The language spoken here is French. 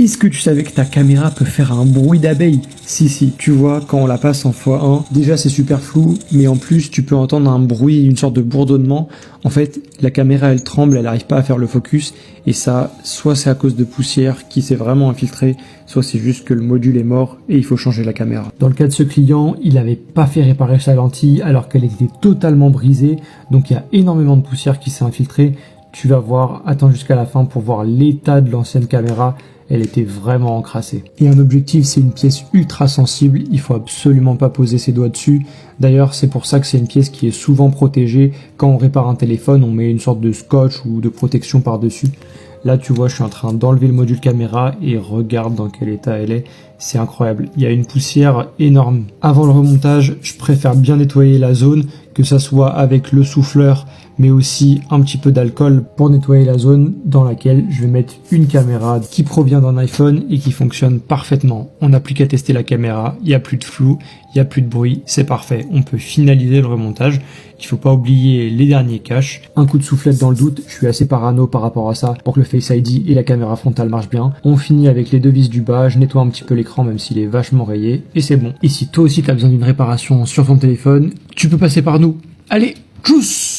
Est-ce que tu savais que ta caméra peut faire un bruit d'abeille? Si, tu vois, quand on la passe en x1, déjà c'est super flou, mais en plus tu peux entendre un bruit, une sorte de bourdonnement. En fait, la caméra elle tremble, elle n'arrive pas à faire le focus, et ça, soit c'est à cause de poussière qui s'est vraiment infiltrée, soit c'est juste que le module est mort et il faut changer la caméra. Dans le cas de ce client, il n'avait pas fait réparer sa lentille alors qu'elle était totalement brisée, donc il y a énormément de poussière qui s'est infiltrée. Tu vas voir, attends jusqu'à la fin pour voir l'état de l'ancienne caméra. Elle était vraiment encrassée. Et un objectif, c'est une pièce ultra sensible, il faut absolument pas poser ses doigts dessus. D'ailleurs, c'est pour ça que c'est une pièce qui est souvent protégée. Quand on répare un téléphone, on met une sorte de scotch ou de protection par-dessus. Là, tu vois, je suis en train d'enlever le module caméra et regarde dans quel état elle est. C'est incroyable. Il y a une poussière énorme. Avant le remontage, je préfère bien nettoyer la zone, que ça soit avec le souffleur, mais aussi un petit peu d'alcool pour nettoyer la zone dans laquelle je vais mettre une caméra qui provient d'un iPhone et qui fonctionne parfaitement. On n'a plus qu'à tester la caméra, il n'y a plus de flou, il n'y a plus de bruit, c'est parfait. On peut finaliser le remontage. Il faut pas oublier les derniers caches. Un coup de soufflette dans le doute, je suis assez parano par rapport à ça pour que le Face ID et la caméra frontale marchent bien. On finit avec les deux vis du bas, je nettoie un petit peu l'écran même s'il est vachement rayé et c'est bon. Et si toi aussi tu as besoin d'une réparation sur ton téléphone, tu peux passer par nous. Allez, tchuss!